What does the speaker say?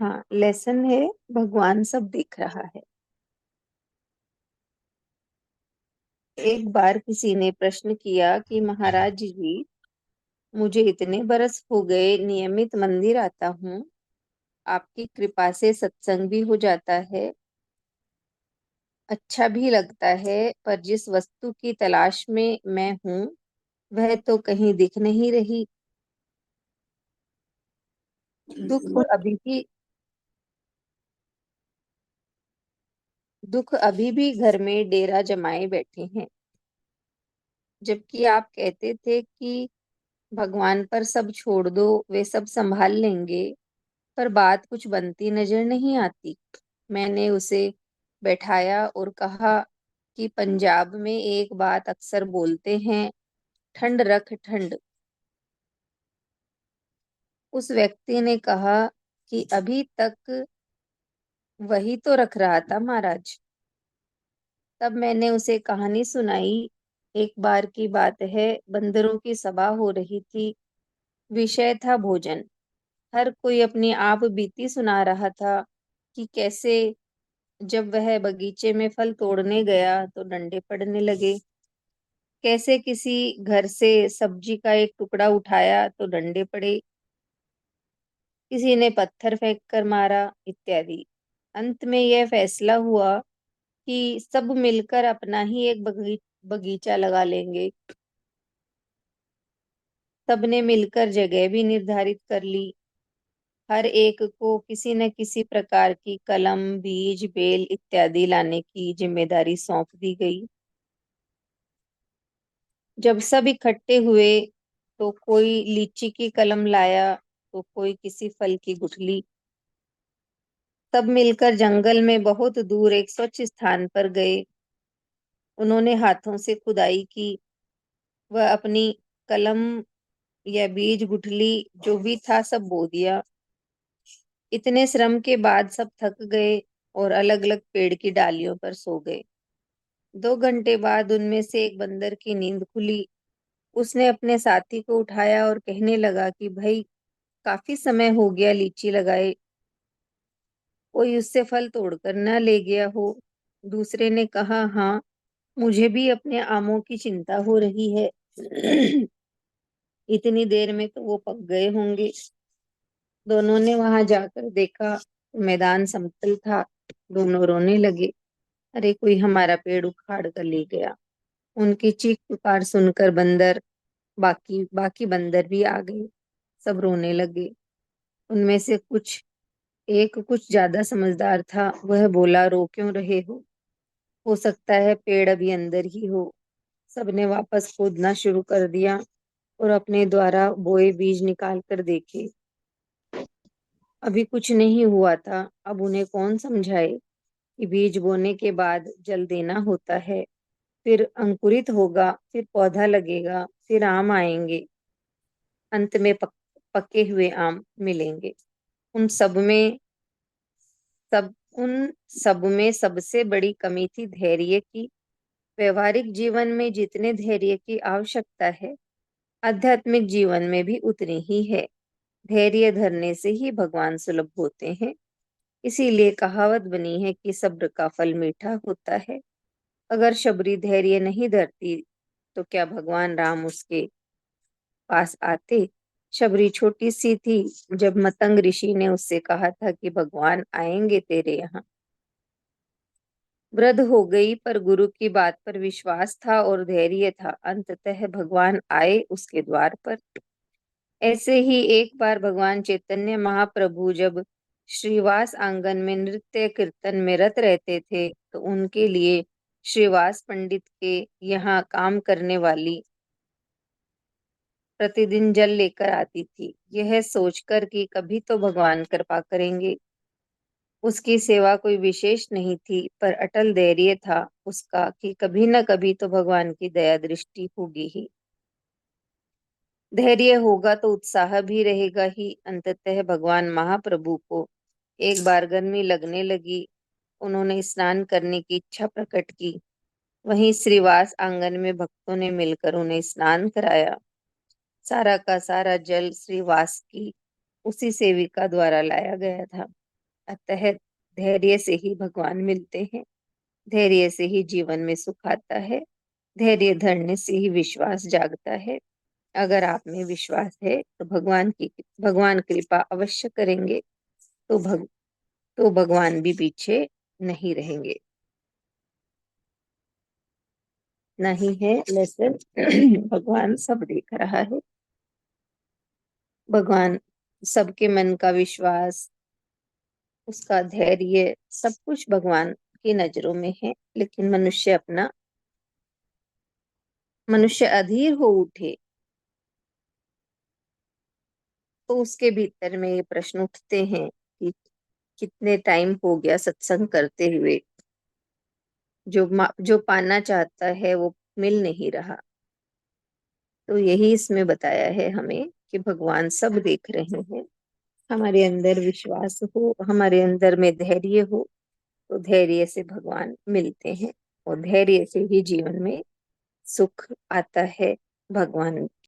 हाँ, लेसन है। भगवान सब दिख रहा है। एक बार किसी ने प्रश्न किया कि महाराज जी, मुझे इतने बरस हो गए नियमित मंदिर आता हूँ, आपकी कृपा से सत्संग भी हो जाता है, अच्छा भी लगता है, पर जिस वस्तु की तलाश में मैं हूँ वह तो कहीं दिख नहीं रही। दुख अभी भी दुख अभी भी घर में डेरा जमाए बैठे हैं। जबकि आप कहते थे कि भगवान पर सब छोड़ दो, वे सब संभाल लेंगे, पर बात कुछ बनती नजर नहीं आती। मैंने उसे बैठाया और कहा कि पंजाब में एक बात अक्सर बोलते हैं, ठंड रख ठंड। उस व्यक्ति ने कहा कि अभी तक वही तो रख रहा था महाराज। तब मैंने उसे कहानी सुनाई। एक बार की बात है, बंदरों की सभा हो रही थी। विषय था भोजन। हर कोई अपनी आप बीती सुना रहा था कि कैसे जब वह बगीचे में फल तोड़ने गया तो डंडे पड़ने लगे, कैसे किसी घर से सब्जी का एक टुकड़ा उठाया तो डंडे पड़े, किसी ने पत्थर फेंक कर मारा, इत्यादि। अंत में यह फैसला हुआ कि सब मिलकर अपना ही एक बगीचा लगा लेंगे। सबने मिलकर जगह भी निर्धारित कर ली। हर एक को किसी न किसी प्रकार की कलम, बीज, बेल इत्यादि लाने की जिम्मेदारी सौंप दी गई। जब सब इकट्ठे हुए तो कोई लीची की कलम लाया तो कोई किसी फल की गुठली। सब मिलकर जंगल में बहुत दूर एक स्वच्छ स्थान पर गए। उन्होंने हाथों से खुदाई की। वह अपनी कलम या बीज, गुठली जो भी था सब बो दिया। इतने श्रम के बाद सब थक गए और अलग अलग पेड़ की डालियों पर सो गए। 2 घंटे बाद उनमें से एक बंदर की नींद खुली। उसने अपने साथी को उठाया और कहने लगा कि भाई, काफी समय हो गया लीची लगाए, कोई उससे फल तोड़कर न ले गया हो। दूसरे ने कहा, हाँ, मुझे भी अपने आमों की चिंता हो रही है। इतनी देर में तो वो पक गए होंगे। दोनों ने वहां जाकर देखा तो मैदान समतल था। दोनों रोने लगे, अरे कोई हमारा पेड़ उखाड़ कर ले गया। उनकी चीख पुकार सुनकर बंदर बाकी बाकी बंदर भी आ गए। सब रोने लगे। उनमें से कुछ ज्यादा समझदार था। वह बोला, रो क्यों रहे हो सकता है पेड़ अभी अंदर ही हो। सबने वापस खोदना शुरू कर दिया और अपने द्वारा बोए बीज निकाल कर देखे। अभी कुछ नहीं हुआ था। अब उन्हें कौन समझाए कि बीज बोने के बाद जल देना होता है, फिर अंकुरित होगा, फिर पौधा लगेगा, फिर आम आएंगे, अंत में पके हुए आम मिलेंगे। उन सब में सब उन सब में सबसे बड़ी कमी थी धैर्य की। व्यवहारिक जीवन में जितने धैर्य की आवश्यकता है, आध्यात्मिक जीवन में भी उतनी ही है। धैर्य धरने से ही भगवान सुलभ होते हैं। इसीलिए कहावत बनी है कि सब्र का फल मीठा होता है। अगर शबरी धैर्य नहीं धरती तो क्या भगवान राम उसके पास आते? शबरी छोटी सी थी जब मतंग ऋषि ने उससे कहा था कि भगवान आएंगे तेरे यहाँ। वृद्ध हो गई, पर गुरु की बात पर विश्वास था और धैर्य था। अंततः भगवान आए उसके द्वार पर। ऐसे ही एक बार भगवान चैतन्य महाप्रभु जब श्रीवास आंगन में नृत्य कीर्तन में रत रहते थे तो उनके लिए श्रीवास पंडित के यहाँ काम करने वाली प्रतिदिन जल लेकर आती थी, यह सोचकर कि कभी तो भगवान कृपा करेंगे। उसकी सेवा कोई विशेष नहीं थी, पर अटल धैर्य था उसका कि कभी न कभी तो भगवान की दया दृष्टि होगी ही। धैर्य होगा तो उत्साह भी रहेगा ही। अंततः भगवान महाप्रभु को एक बार गर्मी लगने लगी। उन्होंने स्नान करने की इच्छा प्रकट की। वहीं श्रीवास आंगन में भक्तों ने मिलकर उन्हें स्नान कराया। सारा का सारा जल श्रीवास की उसी सेविका द्वारा लाया गया था। अतः धैर्य से ही भगवान मिलते हैं। धैर्य से ही जीवन में सुख आता है। धैर्य धरने से ही विश्वास जागता है। अगर आप में विश्वास है तो भगवान कृपा अवश्य करेंगे। तो भगवान भी पीछे नहीं रहेंगे। नहीं है लेसन भगवान सब देख रहा है। भगवान सबके मन का विश्वास, उसका धैर्य, सब कुछ भगवान की नजरों में है। लेकिन मनुष्य अधीर हो उठे तो उसके भीतर में ये प्रश्न उठते हैं कि कितने टाइम हो गया सत्संग करते हुए, जो पाना चाहता है वो मिल नहीं रहा। तो यही इसमें बताया है हमें कि भगवान सब देख रहे हैं। हमारे अंदर विश्वास हो, हमारे अंदर में धैर्य हो, तो धैर्य से भगवान मिलते हैं और धैर्य से ही जीवन में सुख आता है। भगवान